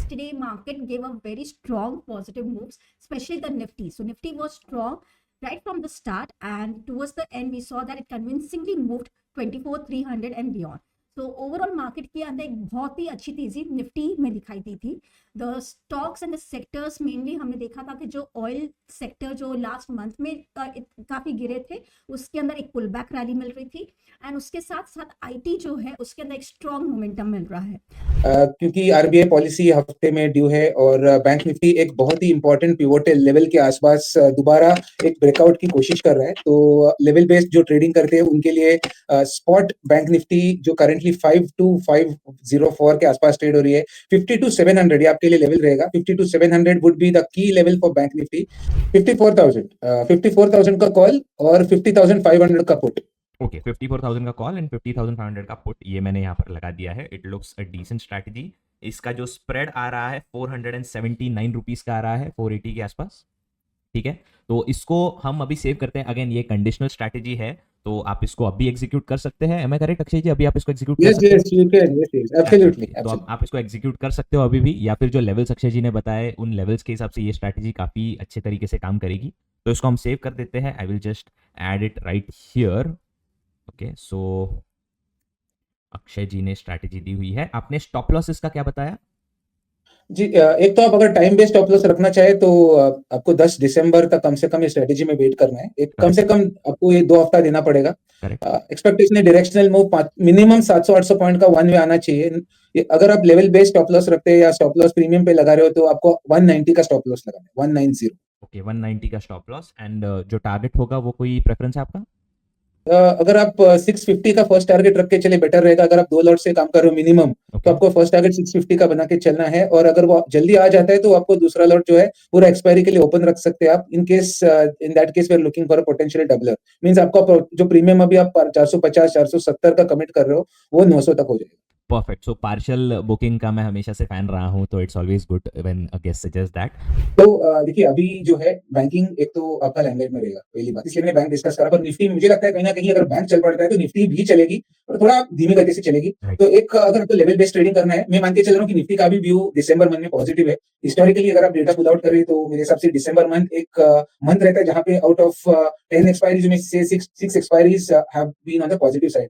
yesterday market gave a very strong positive moves, especially the Nifty. So Nifty was strong right from the start, and towards the end we saw that it convincingly moved 24,300 and beyond. तो overall market के अंदर एक बहुत ही अच्छी तेजी Nifty में दिखाई दी थी. The stocks and the sectors mainly हमने देखा था कि जो ऑयल सेक्टर जो लास्ट मंथ में काफी गिरे थे, उसके अंदर एक पुल बैक रैली मिल रही थी, एंड उसके साथ साथ आईटी जो है उसके अंदर एक स्ट्रॉन्ग मोमेंटम मिल रहा है. क्योंकि आरबीआई पॉलिसी हफ्ते में ड्यू है और बैंक निफ्टी एक बहुत ही इंपॉर्टेंट पिवोटल लेवल के आसपास दोबारा एक ब्रेकआउट की कोशिश कर रहा है. तो लेवल बेस्ड जो ट्रेडिंग करते हैं उनके लिए स्पॉट बैंक निफ्टी जो करंटली 52,504 के आसपास ट्रेड हो रही है, 52,700 ये आपके लिए लेवल रहेगा. 52,700 would be the key level for bank Nifty. 54,000 का कॉल और 50,500 का पुट. ओके, 54,000 का कॉल एंड 50,500 का पुट, ये मैंने यहाँ पर लगा दिया है. It looks a decent strategy. इसका जो स्प्रेड आ रहा है 479 रुपीज का आ रहा है, 480 के आसपास. ठीक है, तो इसको हम अभी सेव करते हैं. अगेन ये कंडीशनल स्ट्रैटेजी है, तो आप इसको अभी एग्जीक्यूट कर सकते हैं. एम आई करेक्ट अक्षय जी? अभी आप इसको एग्जीक्यूट कर सकते हैं. Yes, you can. Yes, absolutely. तो आप इसको एग्जीक्यूट कर सकते हो अभी भी, या फिर जो लेवल्स अक्षय जी ने बताए उन लेवल्स के हिसाब से ये स्ट्रैटेजी काफी अच्छे तरीके से काम करेगी. तो इसको हम सेव कर देते हैं. I will just add it right here. Okay, so Akshay ji ने स्ट्रैटेजी दी हुई है. आपने स्टॉप लॉसेस का क्या बताया? जी, एक तो आप अगर टाइम बेस्ड स्टॉप लॉस रखना चाहे तो आपको 10 दिसंबर तक कम से कम ये स्ट्रेटेजी में वेट करना है. एक कम से कम आपको ये 2 हफ्ता देना पड़ेगा. एक्सपेक्टेशन है डायरेक्शनल मूव मिनिमम 700-800 पॉइंट का वन वे आना चाहिए. अगर आप लेवल बेस्ड स्टॉप लॉस रखते हैं या स्टॉप लॉस प्रीमियम पे लगा रहे हो तो आपको 190 का स्टॉप लॉस लगाना है. 190. ओके, 190 का स्टॉप लॉस. एंड जो टारगेट होगा वो कोई प्रेफरेंस है आपका? अगर आप 650 का फर्स्ट टारगेट रख के चले बेटर रहेगा. अगर आप 2 लॉट से काम कर रहे हो मिनिमम, तो आपको फर्स्ट टारगेट 650 का बना के चलना है. और अगर वो जल्दी आ जाता है तो आपको दूसरा लॉट जो है पूरा एक्सपायरी के लिए ओपन रख सकते हैं आप. In that case we are looking for a potential doubler. Means आपका जो प्रीमियम अभी आप 450 470 का कमिट कर रहे हो वो 900 तक हो जाएगा. परफेक्ट. सो पार्शियल बुकिंग का मैं हमेशा से फैन रहा हूं, तो it's always good when a guest suggest that. तो देखिए अभी जो है बैंकिंग एक तो आपका लैंडलाइन में रहेगा पहली बात, इसलिए मैंने बैंक डिस्कस करा. पर निफ्टी मुझे लगता है कहीं ना कहीं अगर बैंक चल पड़ता है तो निफ्टी भी चलेगी, और थोड़ा धीमी गति से चलेगी. तो एक अगर आपको लेवल बेस्ड ट्रेडिंग करना है, मैं मान के चल रहा हूँ कि निफ्टी का भी व्यू दिसंबर मंथ में पॉजिटिव है. हिस्टोरिकली अगर आप डेटा पुल आउट करें तो मेरे हिसाब से दिसंबर मंथ एक मंथ रहता है जहां पे आउट ऑफ 10 एक्सपायरीज में से 6 expiries have been on the positive side.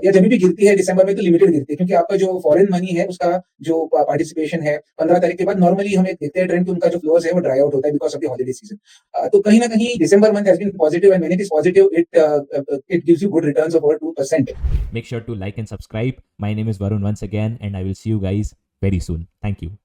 या जब भी गिरती है दिसंबर में तो लिमिटेड गिरती है, क्योंकि आपका जो फॉरेन मनी है उसका जो पार्टिसिपेशन है 15 तारीख के बाद नॉर्मली हमें देखते हैं ट्रेंड कि उनका जो फ्लोज है वो ड्राई आउट होता है because of the holiday season. तो कहीं ना कहीं December month has been positive, and when it is positive it gives you good returns of over 2%. Make sure to like and subscribe. My name is Varun once again, and I will see you guys very soon. Thank you.